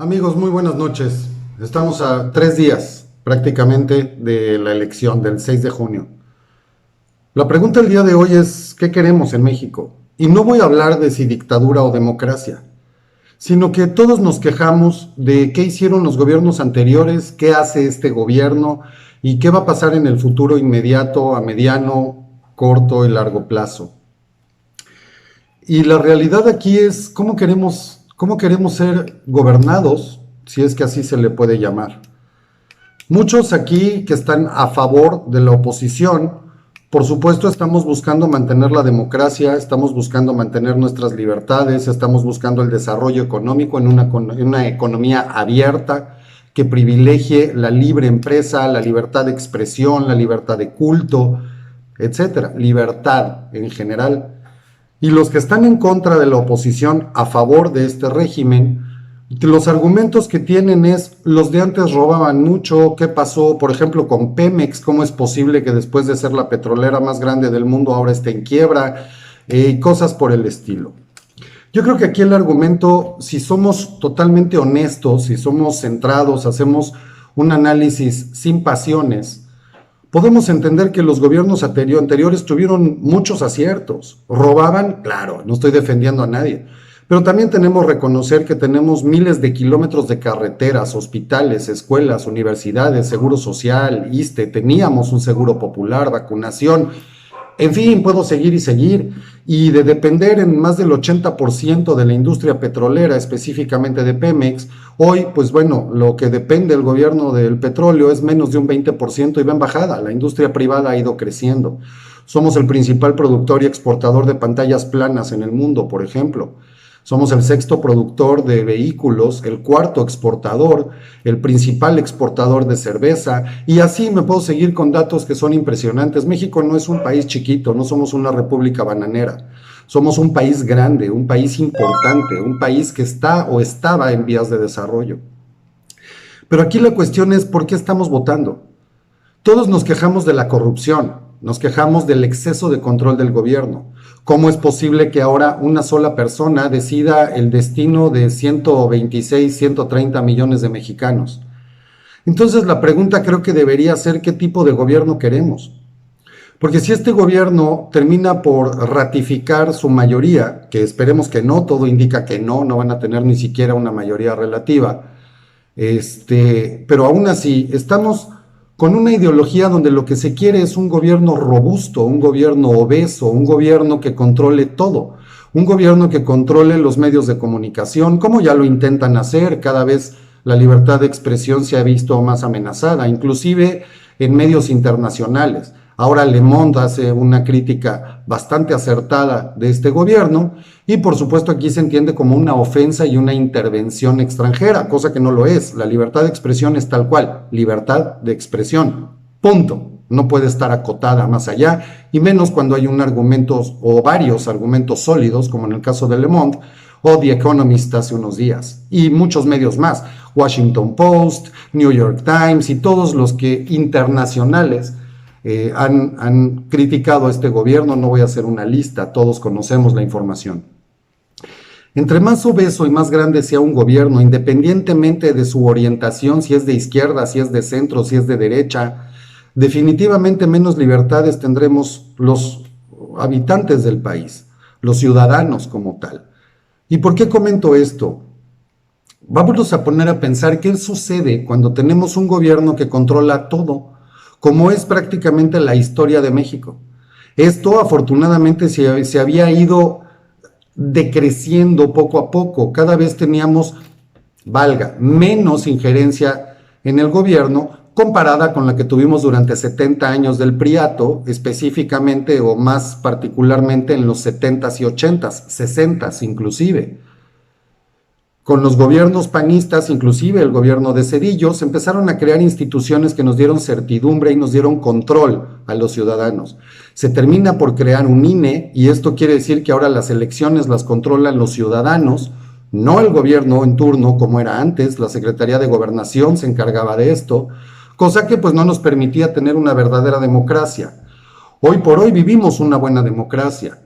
Amigos, muy buenas noches. Estamos a 3 días prácticamente de la elección del 6 de junio. La pregunta del día de hoy es, ¿qué queremos en México? Y no voy a hablar de si dictadura o democracia, sino que todos nos quejamos de qué hicieron los gobiernos anteriores, qué hace este gobierno y qué va a pasar en el futuro inmediato, a mediano, corto y largo plazo. Y la realidad aquí es cómo queremos ser gobernados, si es que así se le puede llamar. Muchos aquí que están a favor de la oposición, por supuesto estamos buscando mantener la democracia, estamos buscando mantener nuestras libertades, estamos buscando el desarrollo económico en una economía abierta que privilegie la libre empresa, la libertad de expresión, la libertad de culto, etcétera, libertad en general. Y los que están en contra de la oposición a favor de este régimen, los argumentos que tienen es, los de antes robaban mucho, ¿qué pasó? Por ejemplo, con Pemex, ¿cómo es posible que después de ser la petrolera más grande del mundo ahora esté en quiebra? Cosas por el estilo. Yo creo que aquí el argumento, si somos totalmente honestos, si somos centrados, hacemos un análisis sin pasiones, podemos entender que los gobiernos anteriores tuvieron muchos aciertos. ¿Robaban? Claro, no estoy defendiendo a nadie. Pero también tenemos que reconocer que tenemos miles de kilómetros de carreteras, hospitales, escuelas, universidades, seguro social, ISSSTE, teníamos un seguro popular, vacunación. En fin, puedo seguir y seguir. Y de depender en más del 80% de la industria petrolera, específicamente de Pemex, hoy, pues bueno, lo que depende el gobierno del petróleo es menos de un 20% y va en bajada. La industria privada ha ido creciendo. Somos el principal productor y exportador de pantallas planas en el mundo, por ejemplo. Somos el sexto productor de vehículos, el cuarto exportador, el principal exportador de cerveza, y así me puedo seguir con datos que son impresionantes. México no es un país chiquito, no somos una república bananera. Somos un país grande, un país importante, un país que está o estaba en vías de desarrollo. Pero aquí la cuestión es, ¿por qué estamos votando? Todos nos quejamos de la corrupción, nos quejamos del exceso de control del gobierno. ¿Cómo es posible que ahora una sola persona decida el destino de 126, 130 millones de mexicanos? Entonces la pregunta creo que debería ser qué tipo de gobierno queremos. Porque si este gobierno termina por ratificar su mayoría, que esperemos que no, todo indica que no van a tener ni siquiera una mayoría relativa, pero aún así estamos con una ideología donde lo que se quiere es un gobierno robusto, un gobierno obeso, un gobierno que controle todo, un gobierno que controle los medios de comunicación, como ya lo intentan hacer. Cada vez la libertad de expresión se ha visto más amenazada, inclusive en medios internacionales. Ahora Le Monde hace una crítica bastante acertada de este gobierno y por supuesto aquí se entiende como una ofensa y una intervención extranjera, cosa que no lo es. La libertad de expresión es tal cual, libertad de expresión, punto. No puede estar acotada más allá y menos cuando hay un argumento o varios argumentos sólidos, como en el caso de Le Monde o The Economist hace unos días, y muchos medios más, Washington Post, New York Times y todos los que internacionales han criticado a este gobierno. No voy a hacer una lista, todos conocemos la información. Entre más obeso y más grande sea un gobierno, independientemente de su orientación, si es de izquierda, si es de centro, si es de derecha, definitivamente menos libertades tendremos los habitantes del país, los ciudadanos como tal. ¿Y por qué comento esto? Vámonos a poner a pensar qué sucede cuando tenemos un gobierno que controla todo, como es prácticamente la historia de México. Esto afortunadamente se había ido decreciendo poco a poco. Cada vez teníamos, menos injerencia en el gobierno comparada con la que tuvimos durante 70 años del priato, específicamente o más particularmente en los 70s y 80s, 60s inclusive. Con los gobiernos panistas, inclusive el gobierno de Zedillo, se empezaron a crear instituciones que nos dieron certidumbre y nos dieron control a los ciudadanos. Se termina por crear un INE y esto quiere decir que ahora las elecciones las controlan los ciudadanos, no el gobierno en turno como era antes. La Secretaría de Gobernación se encargaba de esto, cosa que pues no nos permitía tener una verdadera democracia. Hoy por hoy vivimos una buena democracia.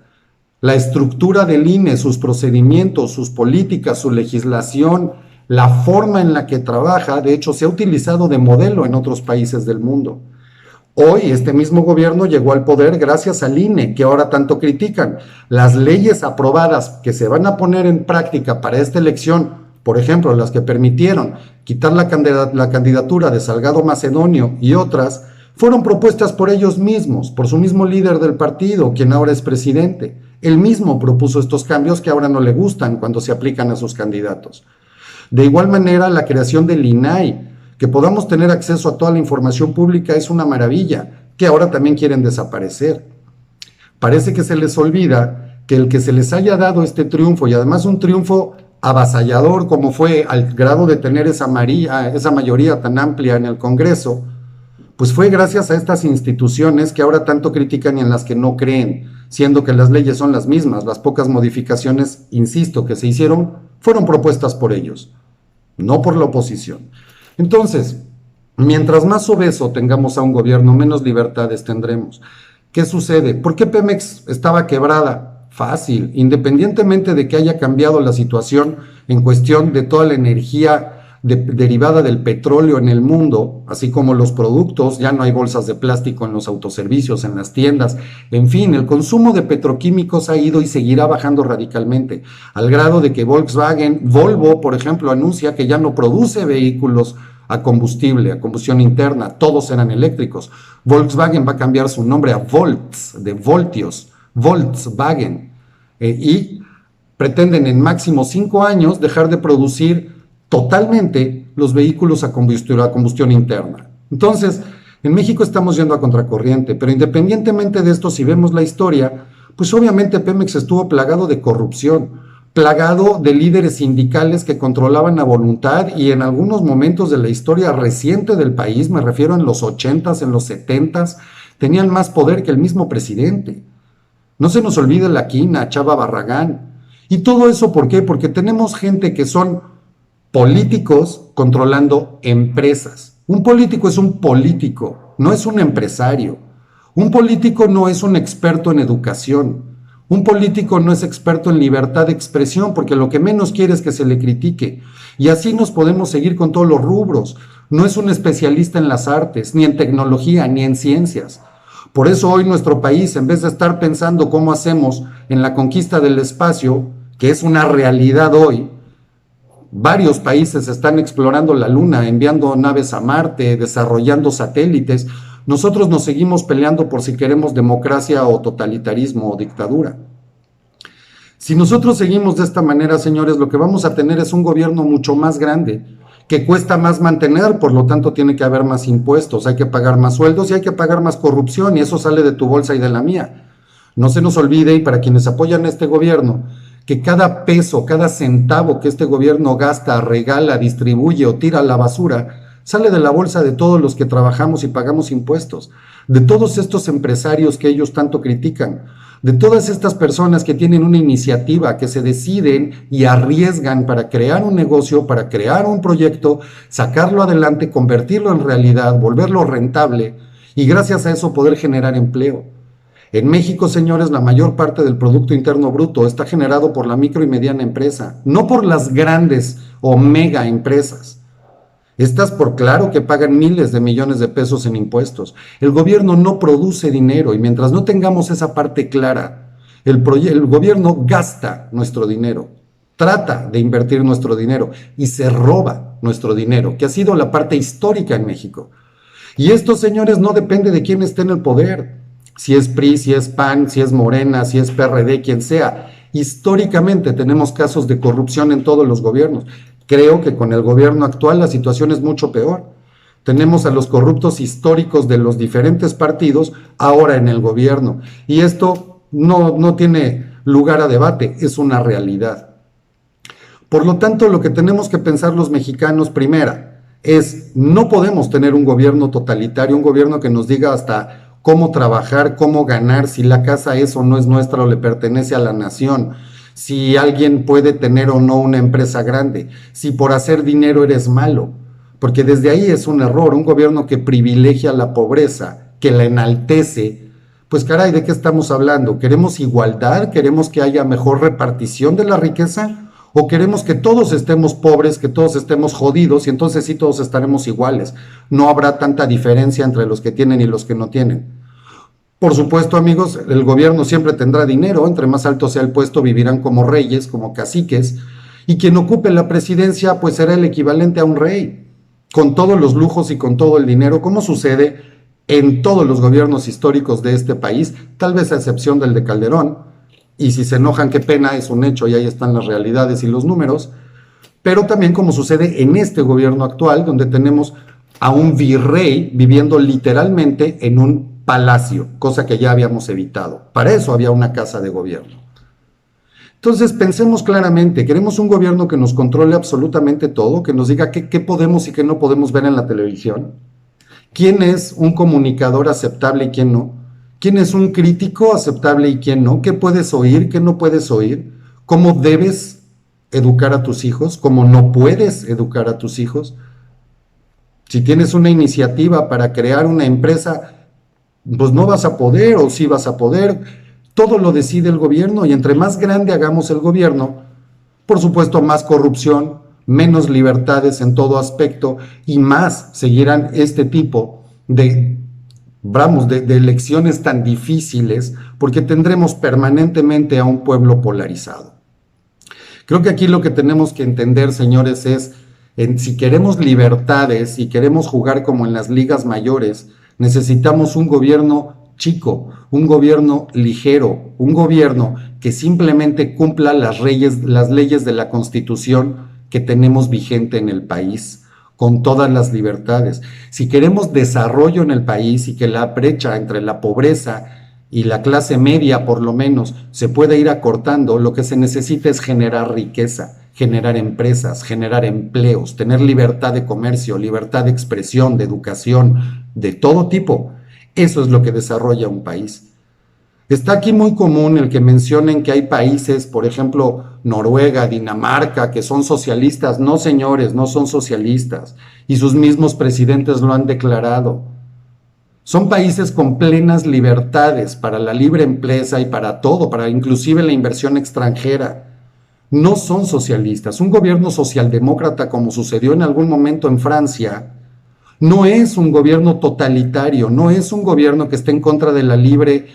La estructura del INE, sus procedimientos, sus políticas, su legislación La forma en la que trabaja, de hecho, se ha utilizado de modelo en otros países del mundo. Hoy este mismo gobierno llegó al poder gracias al INE, que ahora tanto critican. Las leyes aprobadas que se van a poner en práctica para esta elección, por ejemplo, las que permitieron quitar la candidatura de Salgado Macedonio y otras, fueron propuestas por ellos mismos, por su mismo líder del partido, quien ahora es presidente. Él mismo propuso estos cambios que ahora no le gustan cuando se aplican a sus candidatos. De igual manera, la creación del INAI, que podamos tener acceso a toda la información pública, es una maravilla, que ahora también quieren desaparecer. Parece que se les olvida que el que se les haya dado este triunfo, y además un triunfo avasallador como fue al grado de tener esa mayoría tan amplia en el Congreso, pues fue gracias a estas instituciones que ahora tanto critican y en las que no creen, siendo que las leyes son las mismas. Las pocas modificaciones, insisto, que se hicieron fueron propuestas por ellos, no por la oposición. Entonces, mientras más obeso tengamos a un gobierno, menos libertades tendremos. ¿Qué sucede? ¿Por qué Pemex estaba quebrada? Fácil, independientemente de que haya cambiado la situación en cuestión de toda la energía derivada del petróleo en el mundo, así como los productos, ya no hay bolsas de plástico en los autoservicios, en las tiendas, en fin, el consumo de petroquímicos ha ido y seguirá bajando radicalmente, al grado de que Volvo, por ejemplo, anuncia que ya no produce vehículos a combustible, a combustión interna, todos eran eléctricos. Volkswagen va a cambiar su nombre a Volts, de voltios, Volkswagen, y pretenden en máximo 5 años dejar de producir totalmente los vehículos a combustión interna. Entonces, en México estamos yendo a contracorriente, pero independientemente de esto, si vemos la historia, pues obviamente Pemex estuvo plagado de corrupción, plagado de líderes sindicales que controlaban a voluntad y en algunos momentos de la historia reciente del país, me refiero en los 80s, en los 70s, tenían más poder que el mismo presidente. No se nos olvide la Quina, Chava Barragán. Y todo eso, ¿por qué? Porque tenemos gente que son políticos controlando empresas. Un político es un político, no es un empresario. Un político no es un experto en educación. Un político no es experto en libertad de expresión, porque lo que menos quiere es que se le critique. Y así nos podemos seguir con todos los rubros. No es un especialista en las artes, ni en tecnología, ni en ciencias. Por eso hoy nuestro país, en vez de estar pensando cómo hacemos en la conquista del espacio, que es una realidad hoy, varios países están explorando la Luna, enviando naves a Marte, desarrollando satélites. Nosotros nos seguimos peleando por si queremos democracia o totalitarismo o dictadura. Si nosotros seguimos de esta manera, señores, lo que vamos a tener es un gobierno mucho más grande, que cuesta más mantener, por lo tanto tiene que haber más impuestos, hay que pagar más sueldos y hay que pagar más corrupción, y eso sale de tu bolsa y de la mía. No se nos olvide, y para quienes apoyan a este gobierno, que cada peso, cada centavo que este gobierno gasta, regala, distribuye o tira a la basura, sale de la bolsa de todos los que trabajamos y pagamos impuestos, de todos estos empresarios que ellos tanto critican, de todas estas personas que tienen una iniciativa, que se deciden y arriesgan para crear un negocio, para crear un proyecto, sacarlo adelante, convertirlo en realidad, volverlo rentable y gracias a eso poder generar empleo. En México, señores, la mayor parte del Producto Interno Bruto está generado por la micro y mediana empresa, no por las grandes o mega empresas. Estas, por claro, que pagan miles de millones de pesos en impuestos. El gobierno no produce dinero y mientras no tengamos esa parte clara, el gobierno gasta nuestro dinero, trata de invertir nuestro dinero y se roba nuestro dinero, que ha sido la parte histórica en México. Y esto, señores, no depende de quién esté en el poder. Si es PRI, si es PAN, si es Morena, si es PRD, quien sea. Históricamente tenemos casos de corrupción en todos los gobiernos. Creo que con el gobierno actual la situación es mucho peor. Tenemos a los corruptos históricos de los diferentes partidos ahora en el gobierno. Y esto no tiene lugar a debate, es una realidad. Por lo tanto, lo que tenemos que pensar los mexicanos, primera, es no podemos tener un gobierno totalitario, un gobierno que nos diga hasta cómo trabajar, cómo ganar, si la casa es o no es nuestra o le pertenece a la nación, si alguien puede tener o no una empresa grande, si por hacer dinero eres malo, porque desde ahí es un error. Un gobierno que privilegia la pobreza, que la enaltece, pues caray, ¿de qué estamos hablando? ¿Queremos igualdad? ¿Queremos que haya mejor repartición de la riqueza? ¿O queremos que todos estemos pobres, que todos estemos jodidos y entonces sí todos estaremos iguales? No habrá tanta diferencia entre los que tienen y los que no tienen. Por supuesto, amigos, el gobierno siempre tendrá dinero, entre más alto sea el puesto vivirán como reyes, como caciques, y quien ocupe la presidencia pues será el equivalente a un rey, con todos los lujos y con todo el dinero, como sucede en todos los gobiernos históricos de este país, tal vez a excepción del de Calderón. Y si se enojan, qué pena, es un hecho y ahí están las realidades y los números, pero también como sucede en este gobierno actual, donde tenemos a un virrey viviendo literalmente en un palacio, cosa que ya habíamos evitado. Para eso había una casa de gobierno. Entonces pensemos claramente, queremos un gobierno que nos controle absolutamente todo, que nos diga qué podemos y qué no podemos ver en la televisión, quién es un comunicador aceptable y quién no, quién es un crítico aceptable y quién no, qué puedes oír, qué no puedes oír, cómo debes educar a tus hijos, cómo no puedes educar a tus hijos. Si tienes una iniciativa para crear una empresa, pues no vas a poder o sí vas a poder. Todo lo decide el gobierno y entre más grande hagamos el gobierno, por supuesto más corrupción, menos libertades en todo aspecto y más seguirán este tipo de elecciones tan difíciles, porque tendremos permanentemente a un pueblo polarizado. Creo que aquí lo que tenemos que entender, señores, es si queremos libertades y queremos jugar como en las ligas mayores, necesitamos un gobierno chico, un gobierno ligero, un gobierno que simplemente cumpla las leyes de la Constitución que tenemos vigente en el país, con todas las libertades. Si queremos desarrollo en el país y que la brecha entre la pobreza y la clase media, por lo menos, se pueda ir acortando, lo que se necesita es generar riqueza, generar empresas, generar empleos, tener libertad de comercio, libertad de expresión, de educación, de todo tipo. Eso es lo que desarrolla un país. Está aquí muy común el que mencionen que hay países, por ejemplo, Noruega, Dinamarca, que son socialistas. No, señores, no son socialistas. Y sus mismos presidentes lo han declarado. Son países con plenas libertades para la libre empresa y para todo, para inclusive la inversión extranjera. No son socialistas. Un gobierno socialdemócrata, como sucedió en algún momento en Francia, no es un gobierno totalitario, no es un gobierno que esté en contra de la libre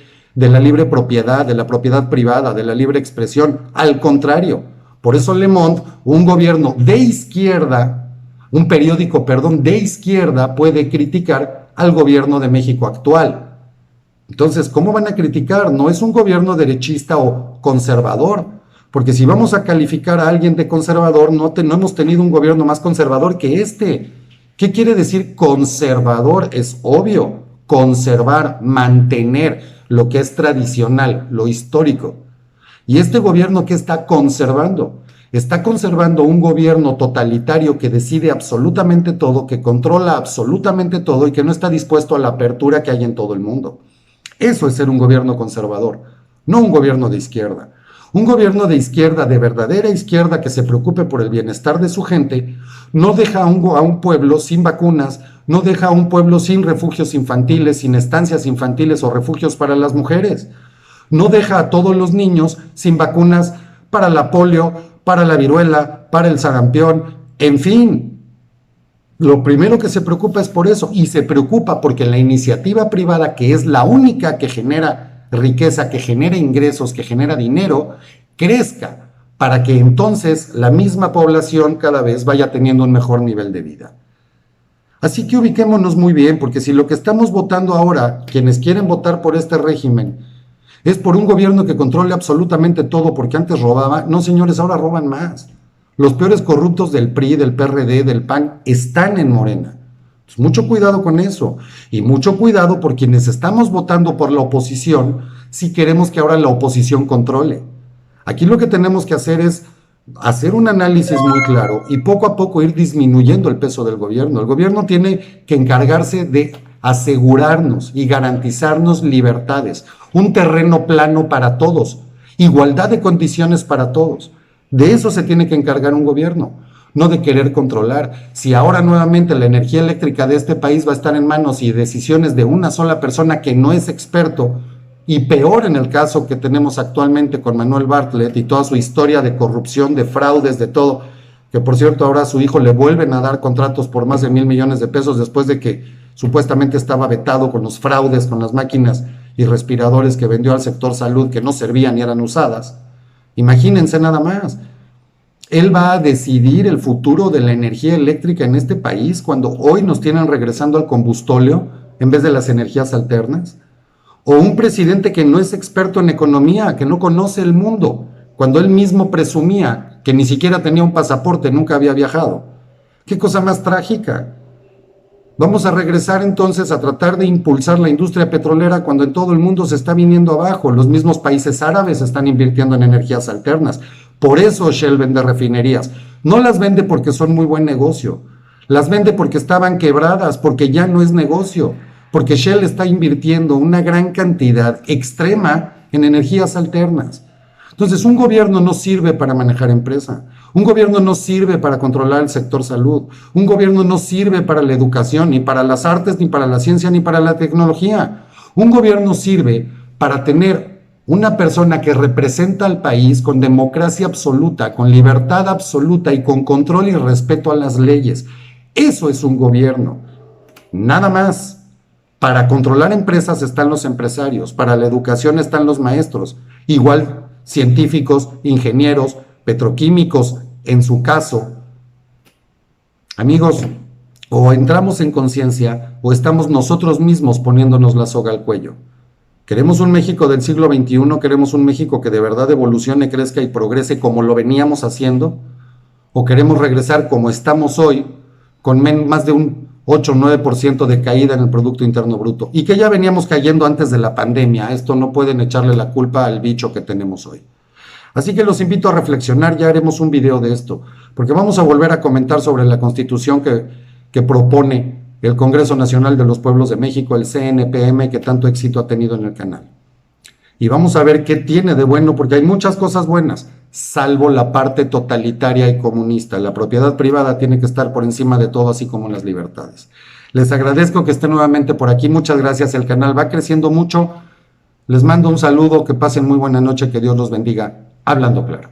propiedad, de la propiedad privada, de la libre expresión. Al contrario, por eso Le Monde, un gobierno de izquierda, un periódico, de izquierda, puede criticar al gobierno de México actual. Entonces, ¿cómo van a criticar? No es un gobierno derechista o conservador, porque si vamos a calificar a alguien de conservador, no hemos tenido un gobierno más conservador que este. ¿Qué quiere decir conservador? Es obvio, conservar, mantener lo que es tradicional, lo histórico. ¿Y este gobierno qué está conservando? Está conservando un gobierno totalitario que decide absolutamente todo, que controla absolutamente todo y que no está dispuesto a la apertura que hay en todo el mundo. Eso es ser un gobierno conservador, no un gobierno de izquierda. Un gobierno de izquierda, de verdadera izquierda, que se preocupe por el bienestar de su gente, no deja a un pueblo sin vacunas, no deja a un pueblo sin refugios infantiles, sin estancias infantiles o refugios para las mujeres. No deja a todos los niños sin vacunas para la polio, para la viruela, para el sarampión, en fin. Lo primero que se preocupa es por eso, y se preocupa porque la iniciativa privada, que es la única que genera riqueza, que genera ingresos, que genera dinero, crezca, para que entonces la misma población cada vez vaya teniendo un mejor nivel de vida. Así que ubiquémonos muy bien, porque si lo que estamos votando ahora, quienes quieren votar por este régimen, es por un gobierno que controle absolutamente todo, porque antes robaba, no, señores, ahora roban más. Los peores corruptos del PRI, del PRD, del PAN, están en Morena. Pues mucho cuidado con eso, y mucho cuidado por quienes estamos votando por la oposición, si queremos que ahora la oposición controle. Aquí lo que tenemos que hacer es hacer un análisis muy claro y poco a poco ir disminuyendo el peso del gobierno. El gobierno tiene que encargarse de asegurarnos y garantizarnos libertades, un terreno plano para todos, igualdad de condiciones para todos. De eso se tiene que encargar un gobierno, no de querer controlar. Si ahora nuevamente la energía eléctrica de este país va a estar en manos y decisiones de una sola persona que no es experto, y peor en el caso que tenemos actualmente con Manuel Bartlett y toda su historia de corrupción, de fraudes, de todo, que por cierto ahora a su hijo le vuelven a dar contratos por más de 1,000 millones de pesos después de que supuestamente estaba vetado con los fraudes, con las máquinas y respiradores que vendió al sector salud que no servían ni eran usadas. Imagínense nada más. Él va a decidir el futuro de la energía eléctrica en este país cuando hoy nos tienen regresando al combustóleo en vez de las energías alternas. O un presidente que no es experto en economía, que no conoce el mundo, cuando él mismo presumía que ni siquiera tenía un pasaporte, nunca había viajado. ¿Qué cosa más trágica? Vamos a regresar entonces a tratar de impulsar la industria petrolera cuando en todo el mundo se está viniendo abajo. Los mismos países árabes están invirtiendo en energías alternas. Por eso Shell vende refinerías. No las vende porque son muy buen negocio. Las vende porque estaban quebradas, porque ya no es negocio. Porque Shell está invirtiendo una gran cantidad extrema en energías alternas. Entonces, un gobierno no sirve para manejar empresa. Un gobierno no sirve para controlar el sector salud. Un gobierno no sirve para la educación, ni para las artes, ni para la ciencia, ni para la tecnología. Un gobierno sirve para tener una persona que representa al país con democracia absoluta, con libertad absoluta y con control y respeto a las leyes. Eso es un gobierno. Nada más. Para controlar empresas están los empresarios, para la educación están los maestros, igual científicos, ingenieros, petroquímicos, en su caso. Amigos, o entramos en conciencia o estamos nosotros mismos poniéndonos la soga al cuello. ¿Queremos un México del siglo XXI? ¿Queremos un México que de verdad evolucione, crezca y progrese como lo veníamos haciendo? ¿O queremos regresar como estamos hoy, con más de un 8 o 9% de caída en el Producto Interno Bruto, y que ya veníamos cayendo antes de la pandemia? Esto no pueden echarle la culpa al bicho que tenemos hoy. Así que los invito a reflexionar, ya haremos un video de esto, porque vamos a volver a comentar sobre la Constitución que propone el Congreso Nacional de los Pueblos de México, el CNPM, que tanto éxito ha tenido en el canal. Y vamos a ver qué tiene de bueno, porque hay muchas cosas buenas, salvo la parte totalitaria y comunista. La propiedad privada tiene que estar por encima de todo, así como las libertades. Les agradezco que estén nuevamente por aquí. Muchas gracias. El canal va creciendo mucho. Les mando un saludo. Que pasen muy buena noche. Que Dios los bendiga. Hablando claro.